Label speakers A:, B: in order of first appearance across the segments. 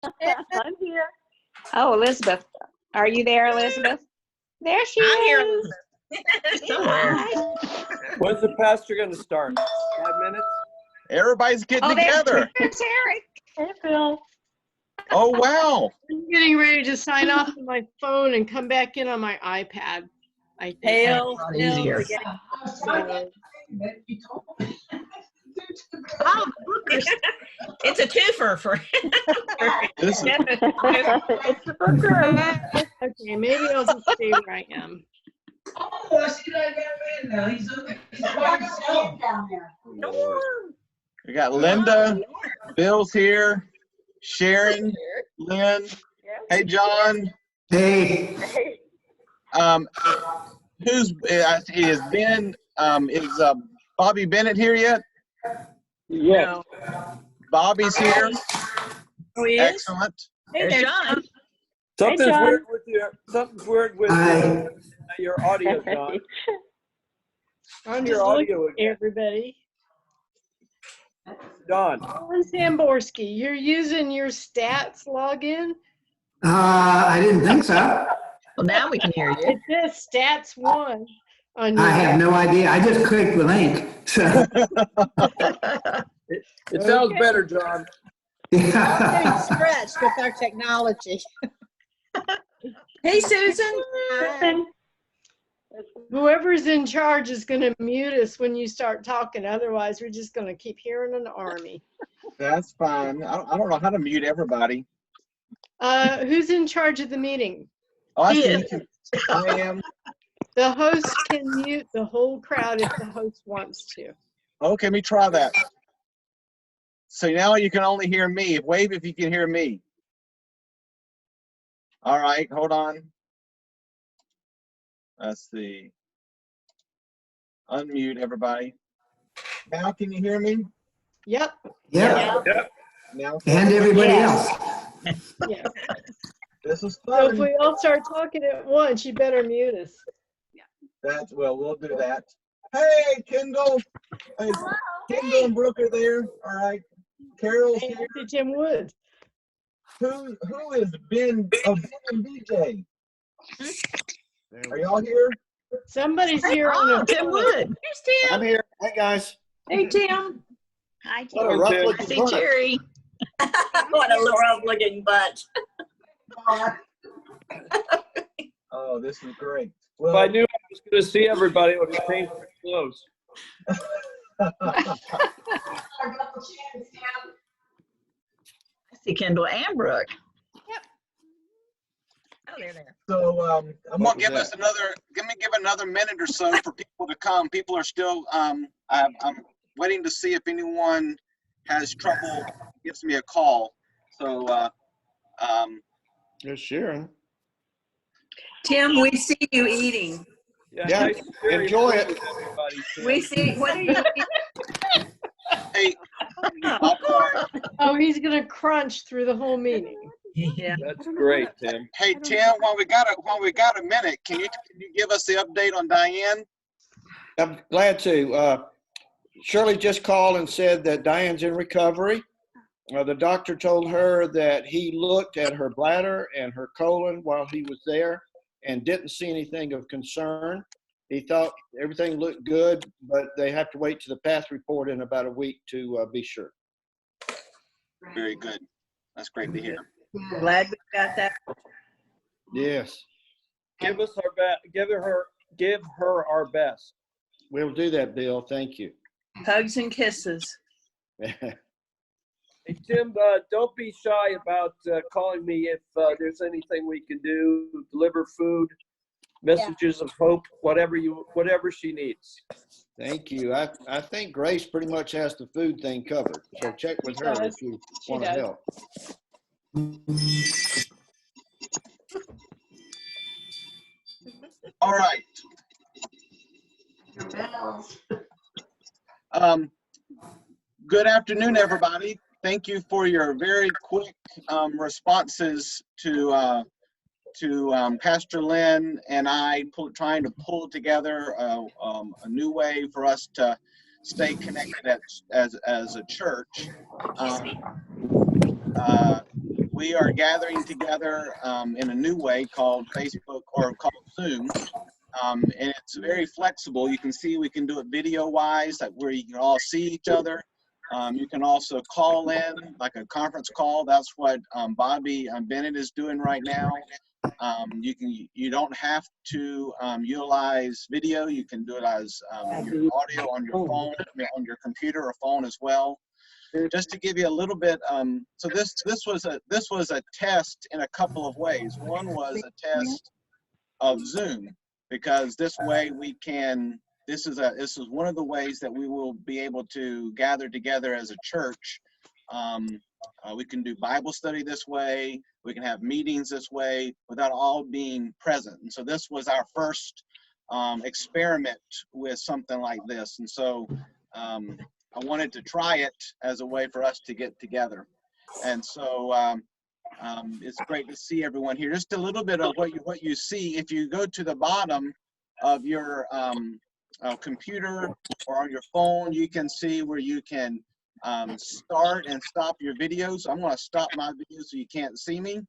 A: I'm here.
B: Oh, Elizabeth. Are you there, Elizabeth? There she
C: I'm here,
B: is.
C: Elizabeth. Somewhere.
D: When's the pastor going to start? 5 minutes?
E: Everybody's getting
B: Oh,
E: together.
B: there's Eric.
A: Hey, Phil.
E: Oh, wow.
F: I'm getting ready to sign off on my phone and come back in on my iPad. I think.
C: Hail, easier. Oh, it's a twofer for.
E: This is,
A: It's the first room.
F: Okay, maybe I'll just stay where I am.
G: Oh, I see that young man now. He's by himself down there.
E: we got Linda, Bill's here, Sharon, Lynn. Hey, John.
H: Hey,
E: Who's I see is Ben? Is Bobby Bennett here yet?
D: Yes.
E: Bobby's here.
C: Oh, he is?
E: Excellent.
C: Hey, there's John.
D: Something's
A: John.
D: weird with your audio, John.
F: I'm
D: Your
F: just
D: audio
F: looking
D: again.
F: at everybody.
D: John.
F: Alan Samborski, you're using your stats login?
H: I didn't think so.
C: Well, now we can hear you.
F: It says stats 1 on your.
H: I have no idea. I just clicked the link. So,
D: It sounds better, John.
H: yeah.
I: Getting stretched with our technology. Hey, Susan.
F: Whoever's in charge is going to mute us when you start talking. Otherwise, we're just going to keep hearing an army.
E: That's fine. I don't know how to mute everybody.
F: Who's in charge of the meeting?
E: Oh, I
C: He
E: see.
C: is.
E: I am.
F: The host can mute the whole crowd if the host wants to.
E: Okay, let me try that. So now you can only hear me. Wave if you can hear me. All right, hold on. Let's see. Unmute everybody. Now can you hear me?
F: Yep.
H: Yep.
E: Now.
H: And everybody
B: Yes.
H: else.
F: Yeah.
E: This is
F: So if
E: fun.
F: we all start talking at once, you better mute us.
E: That's well, we'll do that. Hey, Kendall. Hey, Kendall and Brooke are there. All right. Carol's
F: Hey,
E: here.
F: I see Jim Woods.
E: Who is Ben? Oh, Ben and BJ. Are y'all here?
F: Somebody's here on
C: Oh,
F: a
C: Tim Wood. Here's Tim.
J: I'm here. Hey, guys.
I: Hey, Tim.
C: Hi,
J: What a
C: Tim.
J: rough
D: Tim.
J: looking
C: See
J: bunch.
C: Jerry.
I: What a rough looking bunch.
E: Oh, this is great.
D: If I
E: Well,
D: knew I was going to see everybody, I would have changed my clothes.
C: I see Kendall and Brooke. Yep. Oh, they're there.
E: so I'm
J: What
E: gonna give
J: was
E: us another. Give another minute or so for people to come. People are still. I'm waiting to see if anyone has trouble. Gives me a call. So
J: There's Sharon.
I: Tim, we see you eating.
J: Yeah,
D: nice to share
J: enjoy
D: your
J: it.
D: food with everybody, Tim.
I: We see, what are you eating?
E: hey, popcorn.
F: Oh, he's gonna crunch through the whole meeting.
C: Yeah.
D: That's great, Tim.
E: Hey Tim, while we got a minute, can you give us the update on Diane?
J: I'm glad to. Shirley just called and said that Diane's in recovery. The doctor told her that he looked at her bladder and her colon while he was there and didn't see anything of concern. He thought everything looked good, but they have to wait to the path report in about a week to be sure.
E: Very good. That's great to hear.
I: Glad we got that.
J: Yes,
D: Give us our give her our best.
J: we'll do that, Bill. Thank you.
I: Hugs and kisses.
D: Hey Tim, don't be shy about calling me if there's anything we can do. Deliver food, messages of hope, whatever she needs.
J: Thank you. I think Grace pretty much has the food thing covered. So check with her if you
F: She
J: want to
F: does.
J: help.
E: All right. Good afternoon, everybody. Thank you for your very quick responses to Pastor Lynn and I trying to pull together a new way for us to stay connected as a church. we are gathering together in a new way called Facebook or called Zoom. And it's very flexible. You can see we can do it video-wise, like where you can all see each other. You can also call in, like a conference call. That's what Bobby Bennett is doing right now. You don't have to utilize video. You can do it as your audio on your phone, on your computer or phone as well. Just to give you a little bit, so this was a test in a couple of ways. One was a test of Zoom, because this way we can. This is one of the ways that we will be able to gather together as a church. We can do Bible study this way. We can have meetings this way without all being present. And so this was our first experiment with something like this. And so I wanted to try it as a way for us to get together. And so it's great to see everyone here. Just a little bit of what you see. If you go to the bottom of your computer or on your phone, you can see where you can start and stop your videos. So I'm going to stop my video so you can't see me.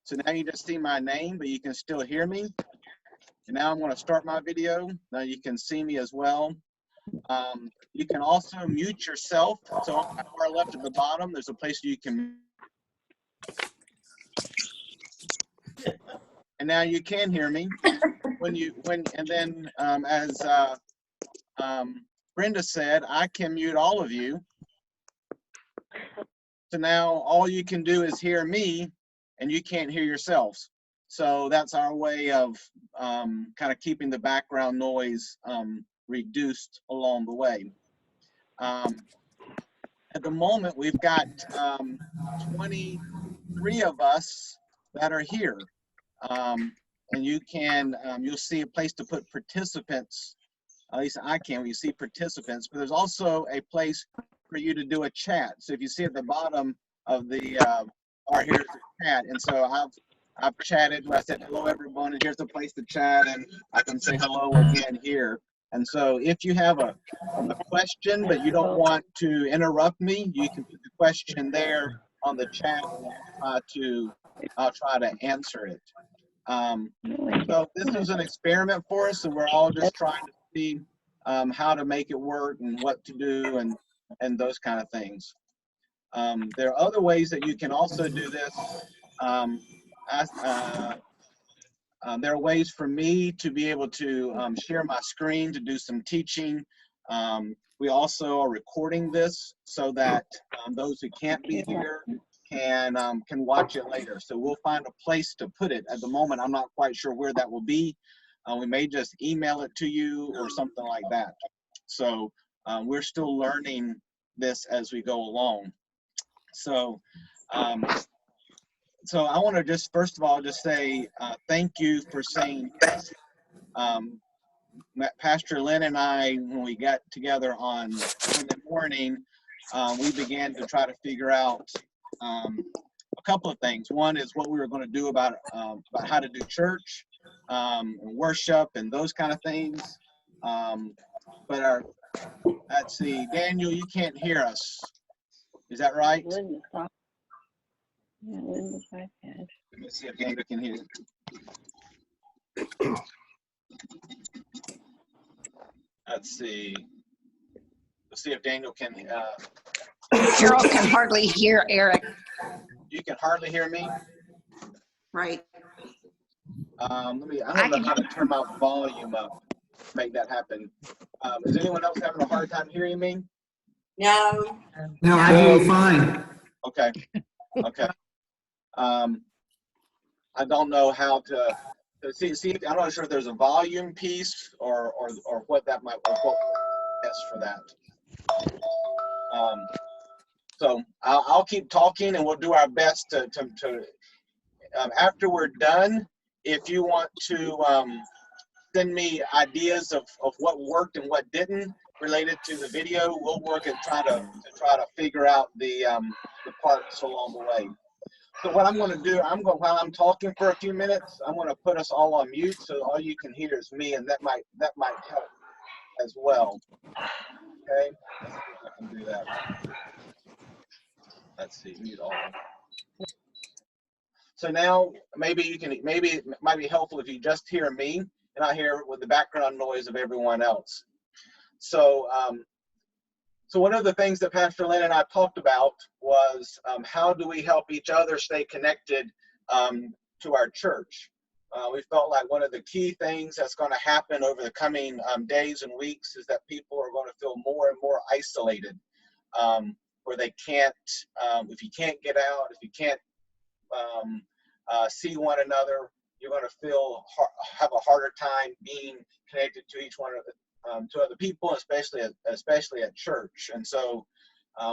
E: So now you just see my name, but you can still hear me. And now I'm going to start my video. Now you can see me as well. You can also mute yourself. So on the far left at the bottom, there's a place you can. And now you can hear me. And then as Brenda said, I can mute all of you. So now all you can do is hear me, and you can't hear yourselves. So that's our way of kind of keeping the background noise reduced along the way. At the moment, we've got 23 of us that are here. And you can, you'll see a place to put participants. At least I can, when you see participants, but there's also a place for you to do a chat. So if you see at the bottom of the, here's the chat. And so I've chatted, I said, hello everyone, and here's a place to chat, and I can say hello again here. And so if you have a question, but you don't want to interrupt me, you can put the question there on the chat, and I'll try to answer it. So this is an experiment for us, and we're all just trying to see how to make it work and what to do and those kind of things. There are other ways that you can also do this. There are ways for me to be able to share my screen to do some teaching. We also are recording this so that those who can't be here can watch it later. So we'll find a place to put it. At the moment, I'm not quite sure where that will be. We may just email it to you or something like that. So we're still learning this as we go along. So so I want to just, first of all, just say thank you for saying yes. Pastor Lynn and I, when we got together on Monday morning, we began to try to figure out a couple of things. One is what we were going to do about how to do church, and worship, and those kind of things. But let's see, Daniel, you can't hear us. Is that right?
B: Yeah, Linda's iPad.
E: Let me see if Daniel can hear. Let's see. Let's see if Daniel can.
B: Carol can hardly hear Eric.
E: You can hardly hear me.
B: Right.
E: I don't know how to turn my volume up. Make that happen. Is anyone else having a hard time hearing me?
I: No.
H: No, I hear you fine.
E: Okay. Okay. I don't know how to see. I'm not sure if there's a volume piece or what that might be best for that. So I'll keep talking, and we'll do our best to after we're done, if you want to send me ideas of what worked and what didn't related to the video, we'll work and try to figure out the parts along the way. So what I'm going to do, while I'm talking for a few minutes, I'm going to put us all on mute, so all you can hear is me, and that might help as well. Okay, let's see if I can do that. Let's see, mute all. So now maybe it might be helpful if you just hear me and not hear with the background noise of everyone else. So, so one of the things that Pastor Lynn and I talked about was how do we help each other stay connected to our church. We felt like one of the key things that's going to happen over the coming days and weeks is that people are going to feel more and more isolated, where they can't, if you can't get out, if you can't see one another, you're going to have a harder time being connected to each one of the to other people, especially at church. And so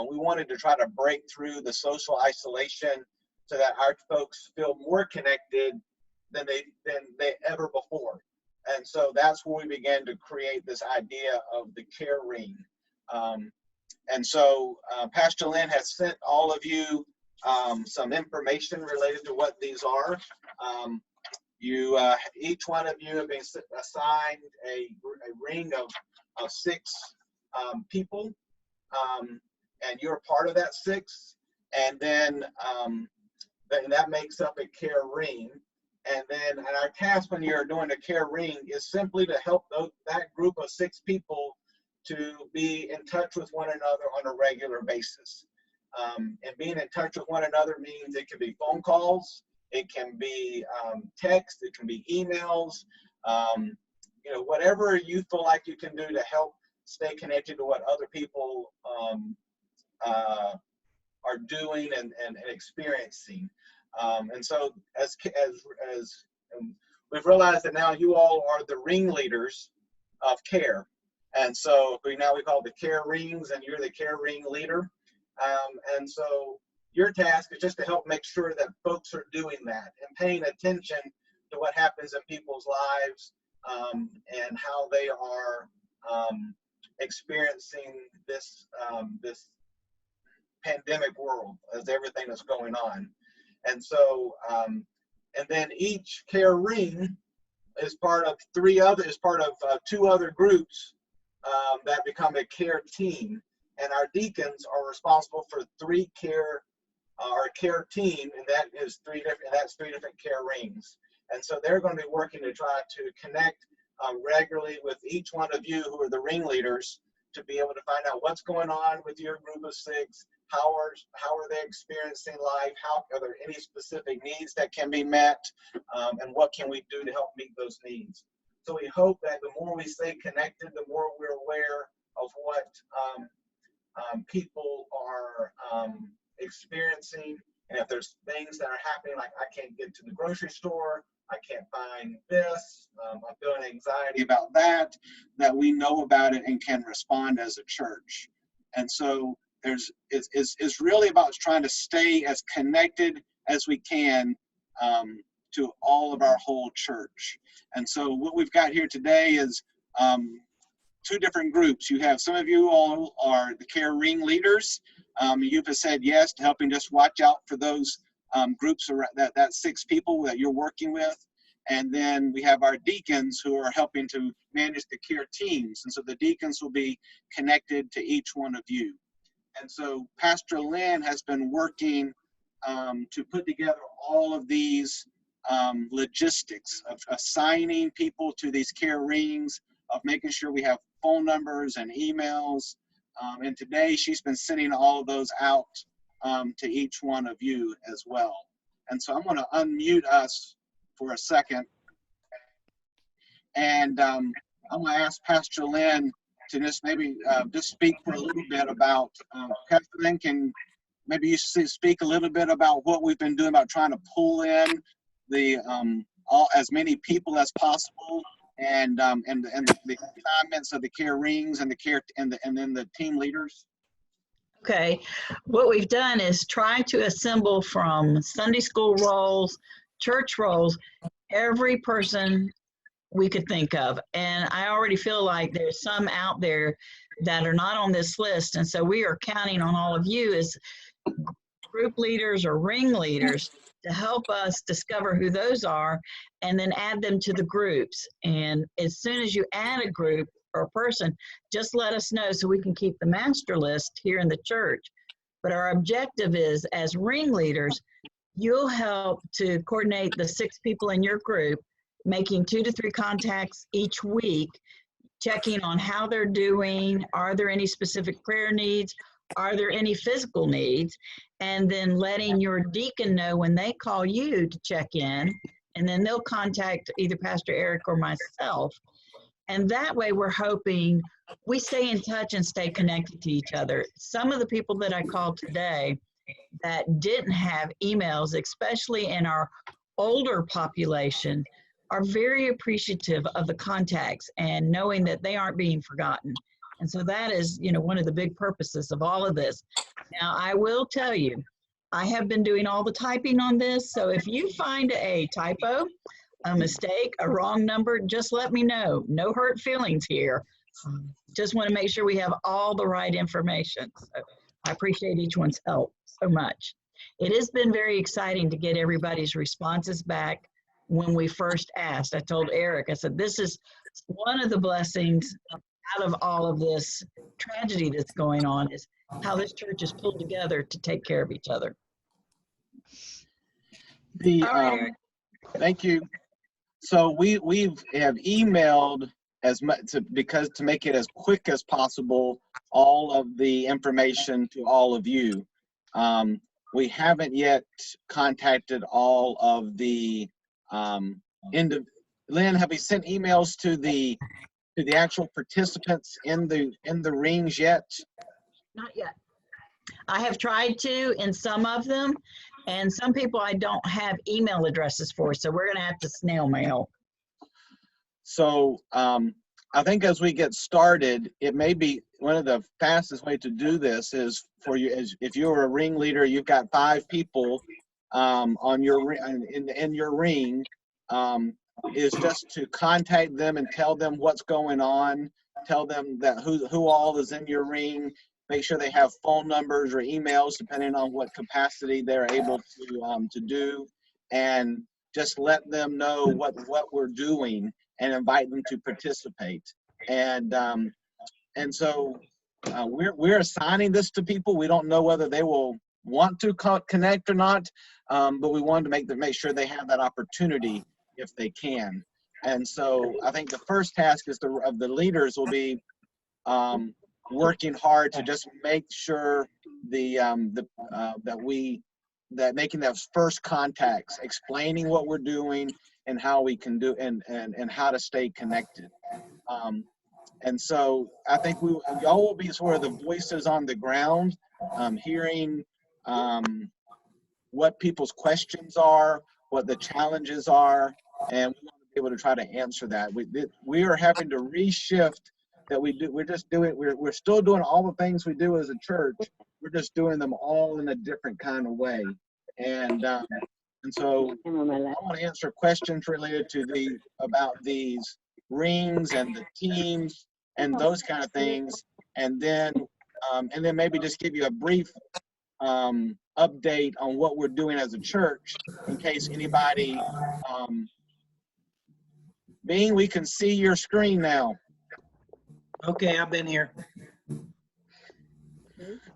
E: we wanted to try to break through the social isolation so that our folks feel more connected than they ever before. And so that's where we began to create this idea of the care ring. And so Pastor Lynn has sent all of you some information related to what these are. Each one of you have been assigned a ring of 6 people, and you're part of that 6. And then that makes up a care ring. And then our task when you're doing a care ring is simply to help that group of 6 people to be in touch with one another on a regular basis. And being in touch with one another means it can be phone calls, it can be text, it can be emails, whatever you feel like you can do to help stay connected to what other people are doing and experiencing. And so as we've realized that now you all are the ringleaders of care. And so we call the care rings, and you're the care ring leader. And so your task is just to help make sure that folks are doing that and paying attention to what happens in people's lives, and how they are experiencing this pandemic world as everything that's going on. And so, and then each care ring is part of 2 other groups that become a care team. And our deacons are responsible for 3 care team, and that's 3 different care rings. And so they're going to be working to try to connect regularly with each one of you who are the ringleaders to be able to find out what's going on with your group of 6. How are they experiencing life? Are there any specific needs that can be met? And what can we do to help meet those needs? So we hope that the more we stay connected, the more we're aware of what people are experiencing. And if there's things that are happening, like I can't get to the grocery store, I can't find this, I'm feeling anxiety about that we know about it and can respond as a church. And so it's really about trying to stay as connected as we can to all of our whole church. And so what we've got here today is 2 different groups. You have some of you all are the care ring leaders. You've said yes to helping just watch out for those groups around that 6 people that you're working with. And then we have our deacons who are helping to manage the care teams. And so the deacons will be connected to each one of you. And so Pastor Lynn has been working to put together all of these logistics of assigning people to these care rings, of making sure we have phone numbers and emails. And today she's been sending all of those out to each one of you as well. And so I'm going to unmute us for a second. And I'm going to ask Pastor Lynn to just maybe just speak for a little bit about, Pastor Lynn, can maybe you speak a little bit about what we've been doing about trying to pull in the as many people as possible, and the assignments of the care rings and the care and then the team leaders.
C: Okay, what we've done is try to assemble from Sunday school roles, church roles, every person we could think of. And I already feel like there's some out there that are not on this list. And so we are counting on all of you as group leaders or ring leaders to help us discover who those are and then add them to the groups. And as soon as you add a group or a person, just let us know so we can keep the master list here in the church. But our objective is, as ring leaders, you'll help to coordinate the 6 people in your group, making 2 to 3 contacts each week, checking on how they're doing, are there any specific prayer needs, are there any physical needs, and then letting your deacon know when they call you to check in, and then they'll contact either Pastor Eric or myself. And that way we're hoping we stay in touch and stay connected to each other. Some of the people that I called today that didn't have emails, especially in our older population, are very appreciative of the contacts and knowing that they aren't being forgotten. And so that is, you know, one of the big purposes of all of this. Now, I will tell you, I have been doing all the typing on this. So if you find a typo, a mistake, a wrong number, just let me know. No hurt feelings here. Just want to make sure we have all the right information. So I appreciate each one's help so much. It has been very exciting to get everybody's responses back when we first asked. I told Eric, I said, this is one of the blessings out of all of this tragedy that's going on, is how this church is pulled together to take care of each other.
E: The,
C: All right, Eric.
E: thank you. So we have emailed as much to make it as quick as possible, all of the information to all of you. We haven't yet contacted all of the Lynn, have we sent emails to the actual participants in the rings yet?
C: Not yet. I have tried to in some of them, and some people I don't have email addresses for, so we're going to have to snail mail.
E: So I think as we get started, it may be one of the fastest way to do this is for you, if you're a ring leader, you've got 5 people on your in your ring, is just to contact them and tell them what's going on, tell them that who all is in your ring, make sure they have phone numbers or emails depending on what capacity they're able to do, and just let them know what we're doing and invite them to participate. And so we're assigning this to people. We don't know whether they will want to connect or not, but we wanted to make sure they have that opportunity if they can. And so I think the first task is of the leaders will be working hard to just make sure that making those first contacts, explaining what we're doing and how we can do and how to stay connected. And so I think y'all will be sort of the voices on the ground, hearing what people's questions are, what the challenges are, and we want to be able to try to answer that. We are having to reshift that we do. We're still doing all the things we do as a church. We're just doing them all in a different kind of way. And so I want to answer questions related to about these rings and the teams and those kind of things, and then maybe just give you a brief update on what we're doing as a church in case anybody. Bing, we can see your screen now.
G: Okay, I've been here.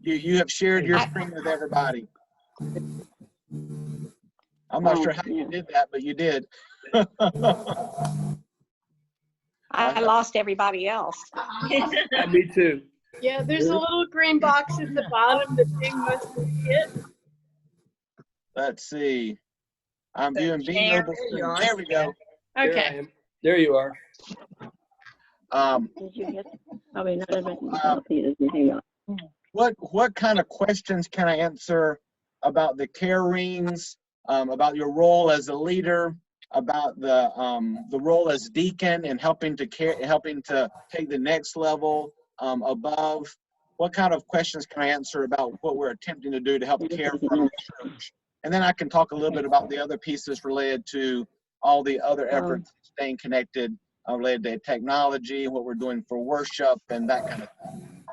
E: You have shared your screen with everybody. I'm not sure how you did that, but you did.
B: I lost everybody else.
D: Me too.
F: Yeah, there's a little green box at the bottom that Bing must have hit.
E: Let's see. I'm viewing Bing mobile screen. There we go.
F: Okay.
D: There you are.
E: What kind of questions can I answer about the care rings, about your role as a leader, about the role as deacon and helping to take the next level above? What kind of questions can I answer about what we're attempting to do to help care for our church? And then I can talk a little bit about the other pieces related to all the other efforts staying connected, related to technology, what we're doing for worship, and that kind of thing.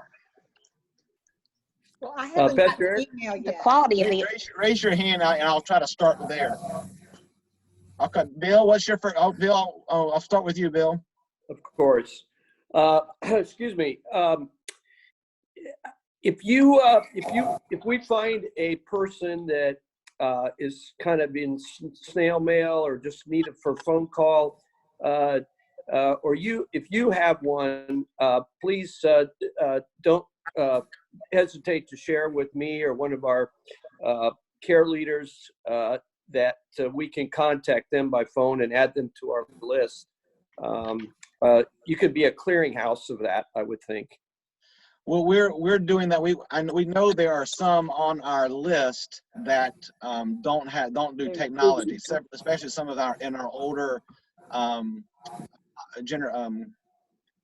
I: Well, I haven't got
D: Pastor
I: an email
B: The
I: yet.
B: quality of the
E: Raise your hand and I'll try to start there. Okay, Bill, what's your first? Oh, Bill, I'll start with you, Bill.
D: Of course. Excuse me. If we find a person that is kind of in snail mail or just needed for phone call, or if you have one, please don't hesitate to share with me or one of our care leaders that we can contact them by phone and add them to our list. You could be a clearinghouse of that, I would think.
E: Well, we're doing that. We know there are some on our list that don't do technology, especially some of our older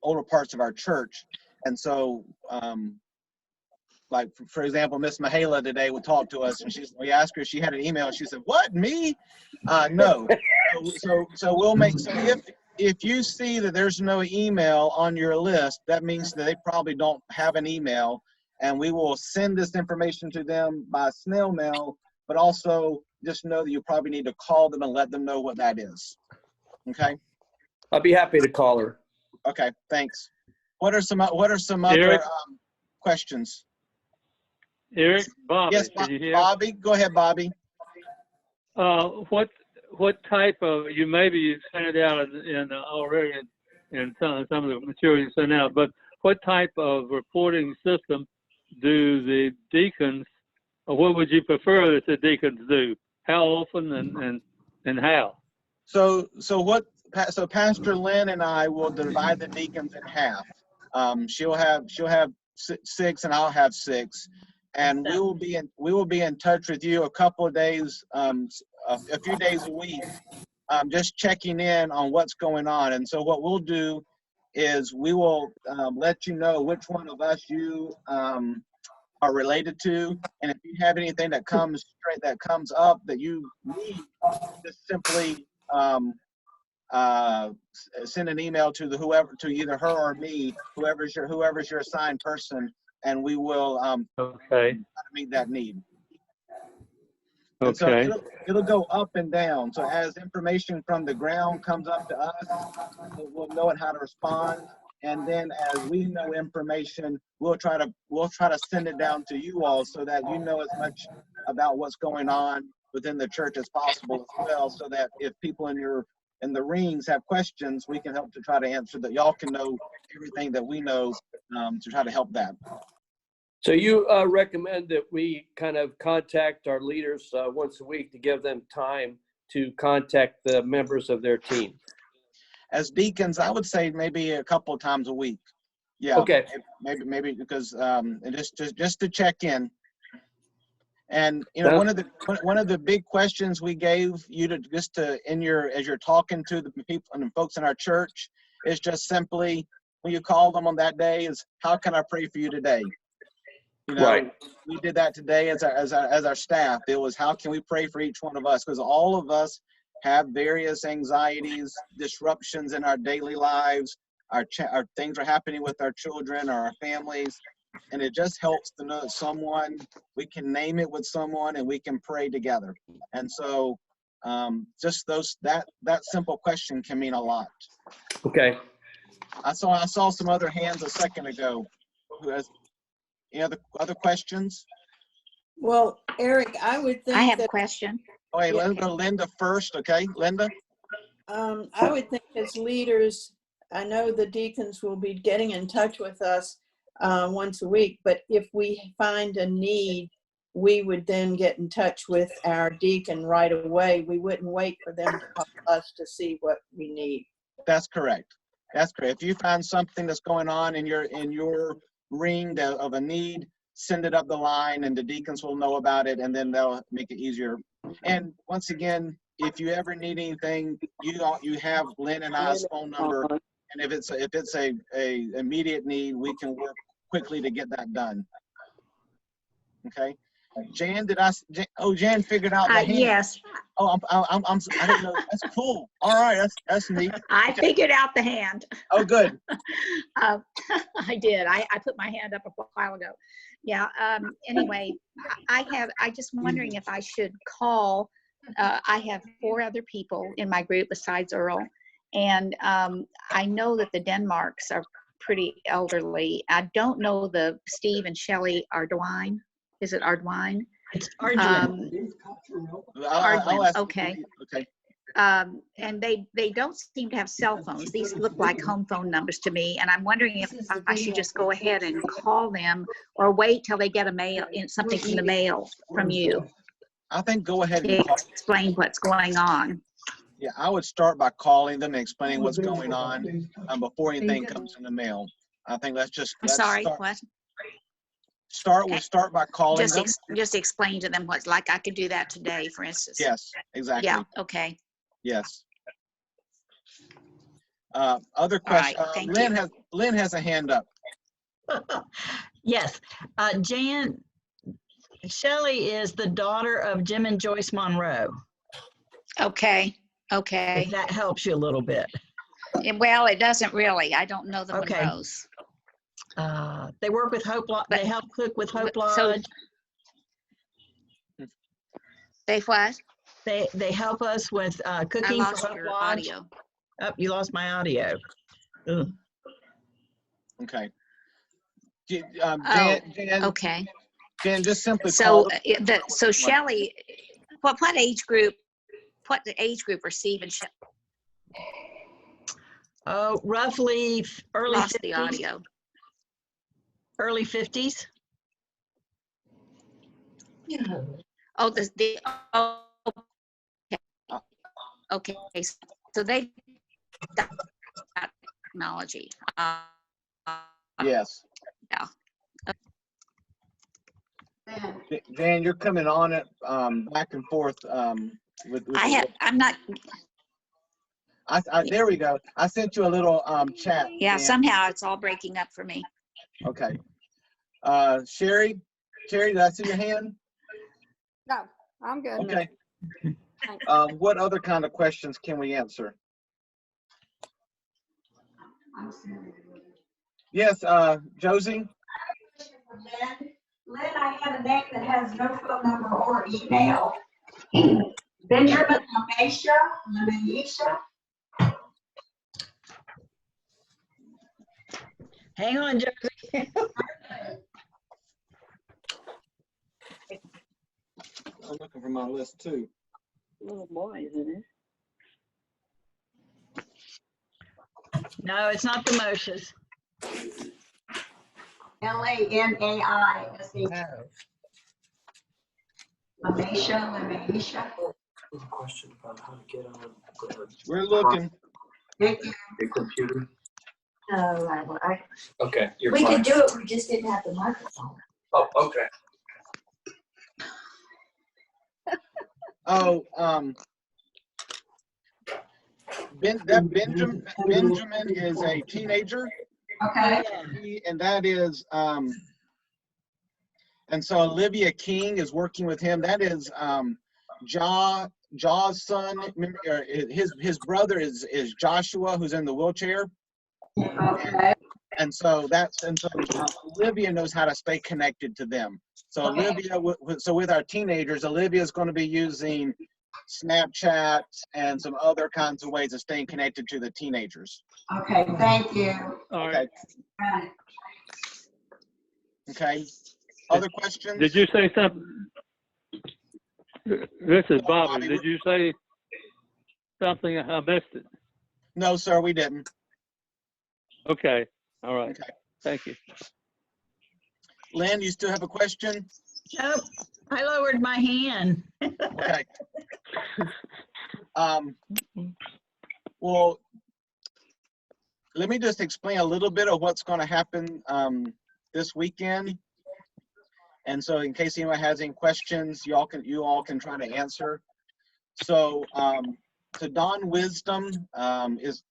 E: older parts of our church. And so like for example, Miss Mahala today would talk to us, and we asked her if she had an email. She said, "What, me? No." So we'll make, so if you see that there's no email on your list, that means that they probably don't have an email, and we will send this information to them by snail mail, but also just know that you probably need to call them and let them know what that is. Okay?
D: I'll be happy to call her.
E: Okay, thanks. What are some other questions?
K: Eric, Bobby,
E: yes,
K: can you hear?
E: Bobby, go ahead, Bobby.
K: What type of, you maybe sent it out already in some of the material you sent out, but what type of reporting system do the deacons, or what would you prefer that the deacons do? How often and how?
E: So Pastor Lynn and I will divide the deacons in half. She'll have 6 and I'll have 6, and we will be in touch with you a couple of days, a few days a week, just checking in on what's going on. And so what we'll do is we will let you know which one of us you are related to, and if you have anything that comes up that you need, just simply send an email to to either her or me, whoever's your assigned person, and we will try to meet that need. And so it'll go up and down. So as information from the ground comes up to us, we'll know how to respond. And then as we know information, we'll try to send it down to you all so that you know as much about what's going on within the church as possible as well, so that if people in the rings have questions, we can help to try to answer that. Y'all can know everything that we know to try to help that.
D: So you recommend that we kind of contact our leaders once a week to give them time to contact the members of their team?
E: As deacons, I would say maybe a couple of times a week. Yeah.
D: Okay.
E: Maybe because just to check in. And you know, one of the big questions we gave you as you're talking to the people and the folks in our church is just simply, when you call them on that day, is how can I pray for you today? You know,
D: right.
E: We did that today as our staff. It was, how can we pray for each one of us? Because all of us have various anxieties, disruptions in our daily lives. Our things are happening with our children or our families, and it just helps to know someone, we can name it with someone, and we can pray together. And so, just that simple question can mean a lot.
D: Okay.
E: I saw some other hands a second ago. Who has any other questions?
I: Well, Eric, I would think
B: I have a question.
E: Oh, hey, let's go to Linda first, okay? Linda?
I: I would think as leaders, I know the deacons will be getting in touch with us once a week, but if we find a need, we would then get in touch with our deacon right away. We wouldn't wait for them to call us to see what we need.
E: That's correct. That's correct. If you find something that's going on in your ring of a need, send it up the line, and the deacons will know about it, and then they'll make it easier. And once again, if you ever need anything, you have Lynn and I's phone number, and if it's a immediate need, we can work quickly to get that done. Okay. Jan, Jan figured out the hand.
B: Yes.
E: Oh, I didn't know. That's cool. All right, that's neat.
B: I figured out the hand.
E: Oh, good.
B: I did. I put my hand up a while ago. Yeah. Anyway, I just wondering if I should call. I have 4 other people in my group besides Earl, and I know that the Denmarks are pretty elderly. I don't know the Steve and Shelley Ardwine. Is it Ardwine?
C: It's Arjuman.
E: I'll ask.
B: Okay.
E: Okay.
B: And they don't seem to have cell phones. These look like home phone numbers to me, and I'm wondering if I should just go ahead and call them or wait till they get something from the mail from you
E: I think go ahead
B: to
E: and call.
B: explain what's going on.
E: Yeah, I would start by calling them and explaining what's going on before anything comes in the mail. I think let's
B: I'm sorry,
E: start,
B: what?
E: start by calling them.
B: Just explain to them what's like. I could do that today, for instance.
E: Yes, exactly.
B: Yeah, okay.
E: Yes. Other
B: right,
E: question.
B: thank
E: Lynn has a hand up.
C: Yes. Jan, Shelley is the daughter of Jim and Joyce Monroe.
B: Okay, okay.
C: If that helps you a little bit.
B: Well, it doesn't really. I don't know the
C: Okay.
B: Monroes.
C: They work with Hope Lodge. They help cook with Hope Lodge.
B: So, they what?
C: They help us with cooking
B: I
C: for
B: lost
C: Hope
B: your
C: Lodge.
B: audio.
C: Oh, you lost my audio. Ugh.
E: Okay.
B: Oh, okay.
E: Jan, just simply
B: So,
E: call.
B: so Shelley, what age group? What age group are Steve and Shelley?
C: Oh, roughly early
B: Lost
C: 50s.
B: the audio.
C: Early 50s.
B: Oh, oh, okay. Okay. So they got technology.
E: Yes.
B: Yeah.
E: Jan, you're coming on it back and forth with
B: I'm not.
E: there we go. I sent you a little chat.
B: Yeah,
E: Jan.
B: somehow it's all breaking up for me.
E: Okay. Sherry, did I see your hand?
L: No, I'm good.
E: Okay. What other kind of questions can we answer? Yes, Josie?
M: Lynn, I have a name that has no phone number or email. Benjamin Lamisha.
C: Hang on, Josie.
E: I'm looking for my list too.
A: Little boy, isn't it?
C: No, it's not the Moshes.
M: Lamaisha. Lamisha.
G: Question about how to get on
E: We're looking.
M: Thank you.
G: the computer.
M: Oh,
G: Okay, you're
M: we
G: fine.
M: could do it, we just didn't have the microphone.
G: Oh, okay.
E: Oh, Benjamin is a teenager.
M: Okay.
E: And that is, and so Olivia King is working with him. That is Jaw's son. His brother is Joshua, who's in the wheelchair.
M: Okay.
E: And so Olivia knows how to stay connected to them. So Olivia, so with our teenagers, Olivia is going to be using Snapchat and some other kinds of ways of staying connected to the teenagers.
M: Okay, thank you.
K: All right.
E: Okay. Other questions?
K: Did you say something? This is Bobby. Did you say something? I missed it.
E: No, sir, we didn't.
K: Okay. All right.
E: Okay.
K: Thank you.
E: Lynn, you still have a question?
C: Nope. I lowered my hand.
E: Okay. Well, let me just explain a little bit of what's going to happen this weekend. And so in case anyone has any questions, you all can try to answer. So Don Wisdom is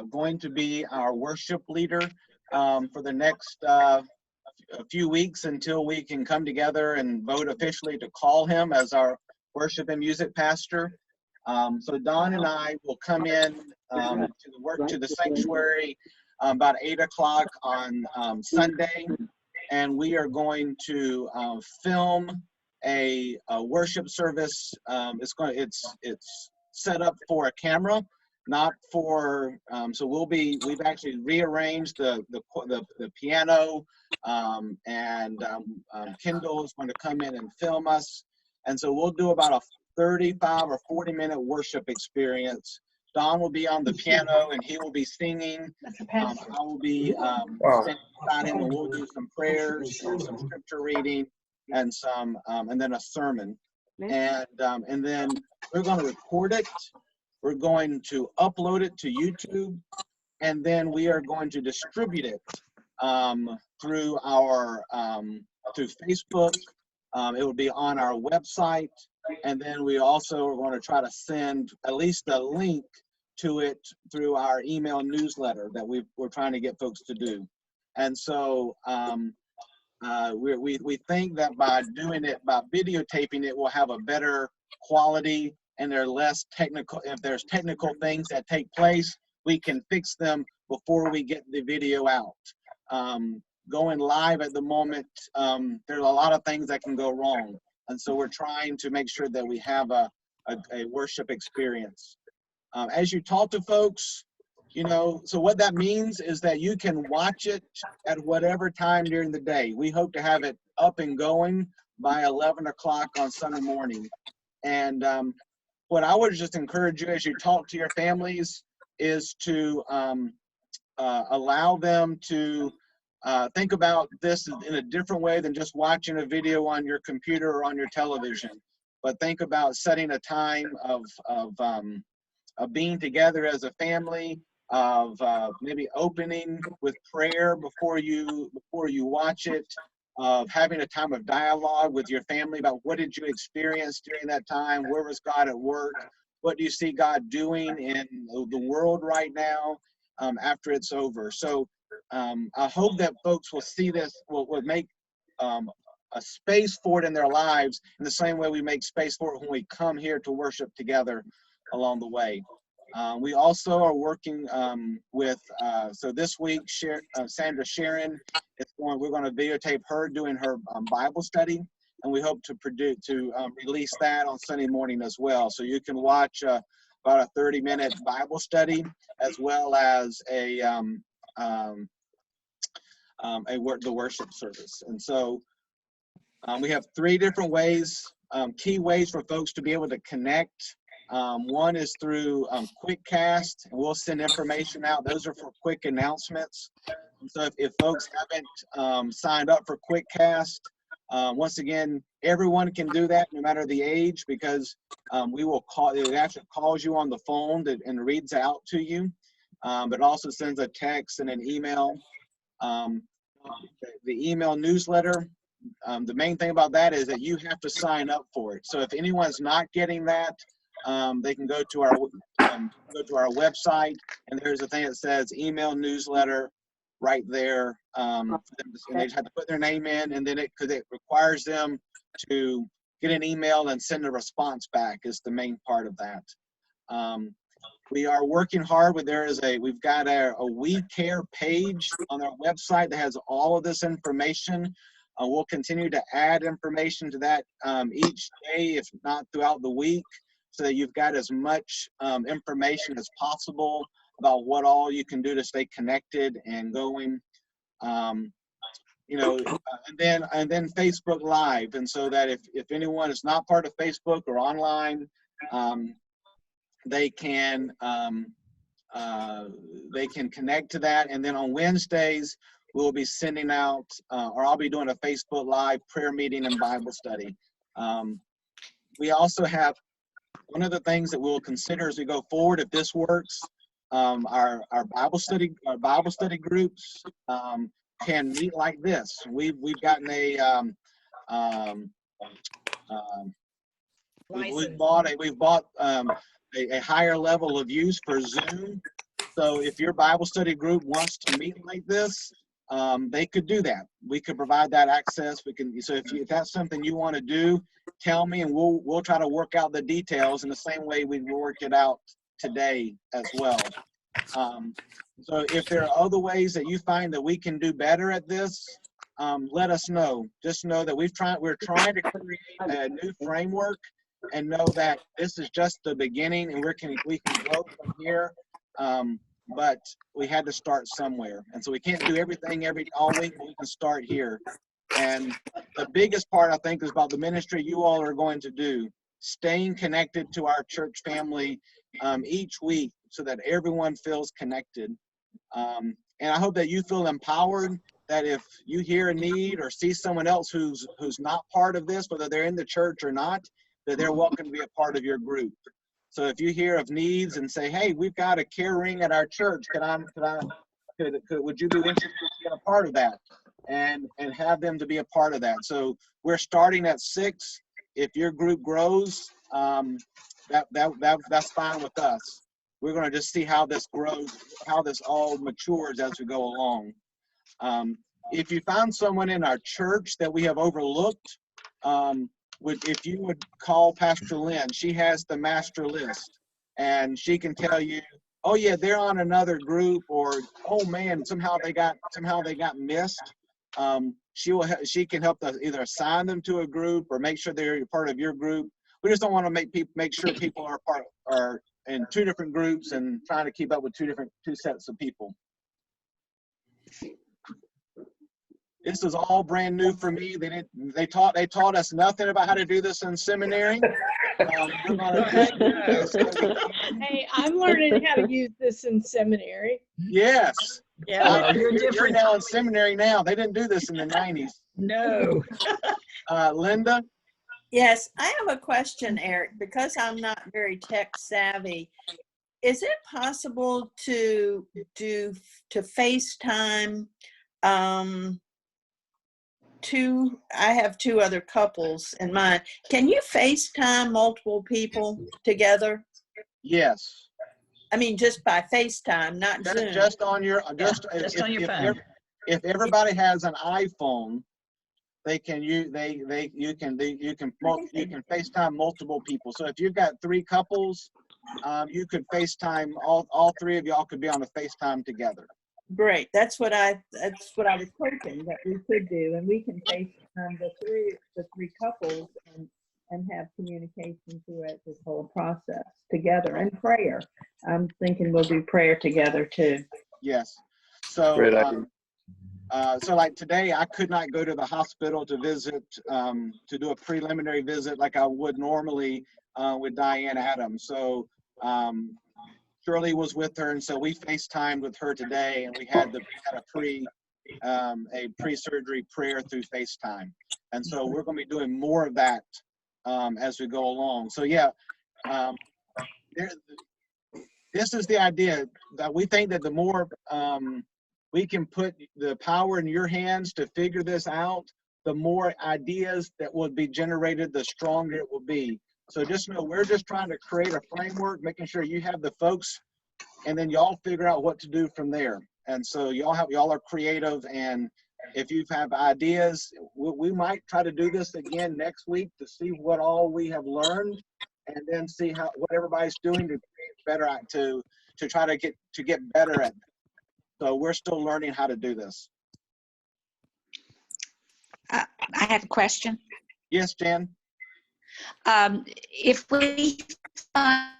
E: going to be our worship leader for the next a few weeks until we can come together and vote officially to call him as our worship and music pastor. So Don and I will come in to the sanctuary about 8 o'clock on Sunday, and we are going to film a worship service. It's set up for a camera, not for, so we've actually rearranged the piano, and Kendall is going to come in and film us. And so we'll do about a 35 or 40-minute worship experience. Don will be on the piano and he will be singing. I will be standing beside him, and we'll do some prayers and some scripture reading and some and then a sermon. And then we're going to record it. We're going to upload it to YouTube, and then we are going to distribute it through our through Facebook. It will be on our website, and then we also are going to try to send at least a link to it through our email newsletter that we're trying to get folks to do. And so we think that by doing it, by videotaping it, we'll have a better quality, and there are less technical. If there's technical things that take place, we can fix them before we get the video out. Going live at the moment, there's a lot of things that can go wrong. And so we're trying to make sure that we have a worship experience. As you talk to folks, you know, so what that means is that you can watch it at whatever time during the day. We hope to have it up and going by 11 o'clock on Sunday morning. And what I would just encourage you as you talk to your families is to allow them to think about this in a different way than just watching a video on your computer or on your television, but think about setting a time of being together as a family, of maybe opening with prayer before you watch it, of having a time of dialogue with your family about what did you experience during that time, where was God at work, what do you see God doing in the world right now after it's over. So I hope that folks will see this, will make a space for it in their lives in the same way we make space for it when we come here to worship together along the way. We also are working with, so this week, Sandra Sharon, we're going to videotape her doing her Bible study, and we hope to release that on Sunday morning as well. So you can watch about a 30-minute Bible study, as well as the worship service. And so we have 3 different ways, key ways for folks to be able to connect. One is through QuickCast, and we'll send information out. Those are for quick announcements. And so if folks haven't signed up for QuickCast, once again, everyone can do that no matter the age, because we will call, it actually calls you on the phone and reads out to you, but also sends a text and an email. The email newsletter, the main thing about that is that you have to sign up for it. So if anyone's not getting that, they can go to our website, and there's a thing that says email newsletter right there. And they just have to put their name in, and then because it requires them to get an email and send a response back is the main part of that. We are working hard with, we've got a We Care page on our website that has all of this information. We'll continue to add information to that each day, if not throughout the week, so that you've got as much information as possible about what all you can do to stay connected and going. You know, and then Facebook Live, and so that if anyone is not part of Facebook or online, they can connect to that. And then on Wednesdays, we'll be sending out, or I'll be doing a Facebook Live prayer meeting and Bible study. We also have, one of the things that we'll consider as we go forward, if this works, our Bible study groups can meet like this. We've gotten we've bought a higher level of use for Zoom. So if your Bible study group wants to meet like this, they could do that. We could provide that access. So if that's something you want to do, tell me, and we'll try to work out the details in the same way we worked it out today as well. So if there are other ways that you find that we can do better at this, let us know. Just know that we're trying to create a new framework and know that this is just the beginning, and we can grow from here. But we had to start somewhere, and so we can't do everything all week, but we can start here. And the biggest part, I think, is about the ministry you all are going to do, staying connected to our church family each week so that everyone feels connected. And I hope that you feel empowered, that if you hear a need or see someone else who's not part of this, whether they're in the church or not, that they're welcome to be a part of your group. So if you hear of needs and say, hey, we've got a care ring at our church, would you be interested in being a part of that? And have them to be a part of that. So we're starting at 6. If your group grows, that's fine with us. We're going to just see how this grows, how this all matures as we go along. If you found someone in our church that we have overlooked, if you would call Pastor Lynn, she has the master list, and she can tell you, oh yeah, they're on another group, or oh man, somehow they got missed. She can help us either assign them to a group or make sure they're part of your group. We just don't want to make sure people are in 2 different groups and trying to keep up with 2 sets of people. This is all brand new for me. They taught us nothing about how to do this in seminary.
F: Hey, I'm learning how to use this in seminary.
E: Yes.
C: Yeah,
E: you're now in seminary now. They didn't do this in the 90s.
C: No.
E: Linda?
I: Yes, I have a question, Eric, because I'm not very tech savvy. Is it possible to FaceTime I have 2 other couples in mind. Can you FaceTime multiple people together?
E: Yes.
I: I mean, just by FaceTime, not Zoom.
E: Just on your
C: on your phone.
E: If everybody has an iPhone, you can FaceTime multiple people. So if you've got 3 couples, you could FaceTime all 3 of y'all could be on a FaceTime together.
I: Great. That's what I was hoping that we could do, and we can FaceTime the three couples and have communication throughout this whole process together, and prayer. I'm thinking we'll do prayer together too.
E: Yes. So so like today, I could not go to the hospital to visit, to do a preliminary visit like I would normally with Diane Adams. So Shirley was with her, and so we FaceTimed with her today, and we had a pre-surgery prayer through FaceTime. And so we're going to be doing more of that as we go along. So yeah, this is the idea, that we think that the more we can put the power in your hands to figure this out, the more ideas that will be generated, the stronger it will be. So just know we're just trying to create a framework, making sure you have the folks, and then y'all figure out what to do from there. And so y'all are creative, and if you have ideas, we might try to do this again next week to see what all we have learned, and then see what everybody's doing to create better, to try to get better at it. So we're still learning how to do this.
B: I have a question.
E: Yes, Jan.
B: If we find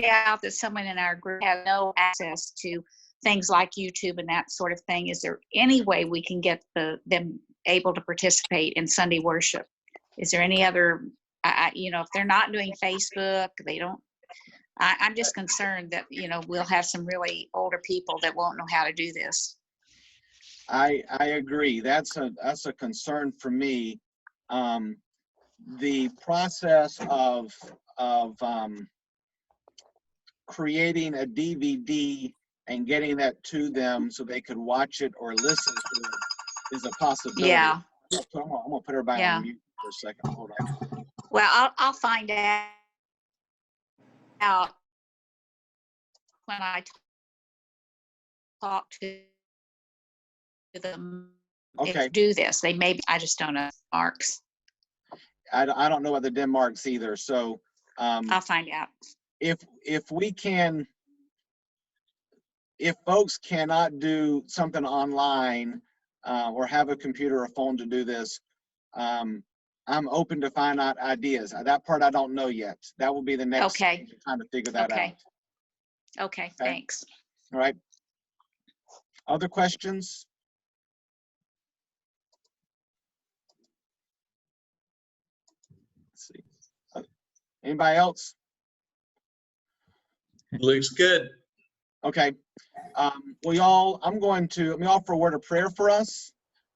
B: out that someone in our group has no access to things like YouTube and that sort of thing, is there any way we can get them able to participate in Sunday worship? Is there any other, if they're not doing Facebook, they don't, I'm just concerned that, we'll have some really older people that won't know how to do this.
E: I agree. That's a concern for me. The process of creating a DVD and getting that to them so they could watch it or listen to it is a possibility.
B: Yeah.
E: I'm gonna put everybody on mute for a second. Hold on.
B: Well, I'll find out when I talk to them.
E: Okay.
B: Do this. They may. I just don't know marks.
E: I don't know about the Denmarks either. So
B: I'll find out.
E: If folks cannot do something online or have a computer or phone to do this, I'm open to find out ideas. That part I don't know yet. That will be the next
B: Okay.
E: stage of trying to figure that
B: Okay.
E: out.
B: Okay, thanks.
E: All right. Other questions? Let's see. Anybody else?
N: Looks good.
E: Okay. Well, y'all, let me offer a word of prayer for us.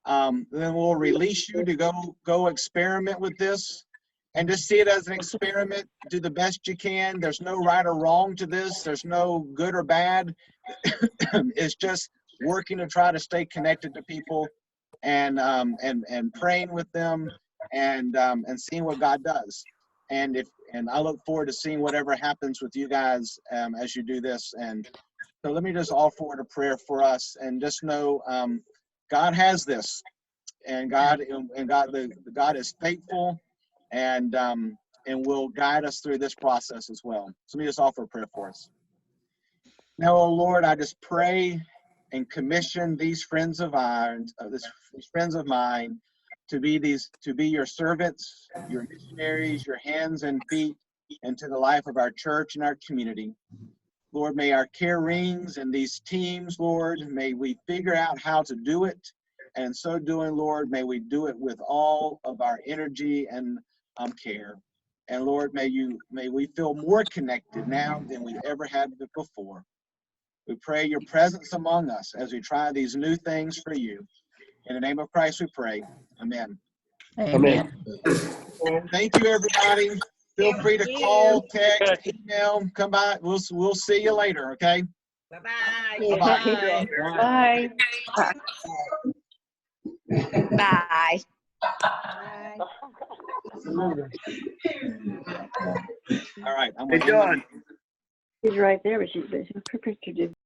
E: Then we'll release you to go experiment with this and just see it as an experiment. Do the best you can. There's no right or wrong to this. There's no good or bad. It's just working to try to stay connected to people and praying with them and seeing what God does. And I look forward to seeing whatever happens with you guys as you do this. And so let me just offer a word of prayer for us and just know God has this, and God is faithful and will guide us through this process as well. So let me just offer a prayer for us. Now, oh Lord, I just pray and commission these friends of ours, these friends of mine, to be your servants, your missionaries, your hands and feet into the life of our church and our community. Lord, may our care rings and these teams, Lord, may we figure out how to do it. And in so doing, Lord, may we do it with all of our energy and care. And Lord, may we feel more connected now than we ever had before. We pray your presence among us as we try these new things for you. In the name of Christ we pray. Amen.
C: Amen.
E: Thank you, everybody. Feel free to call, text, email, come by. We'll see you later, okay?
A: Bye-bye.
E: Bye-bye.
A: Bye.
B: Bye.
E: All right.
D: Hey, John.
A: She's right there, but she's her picture did.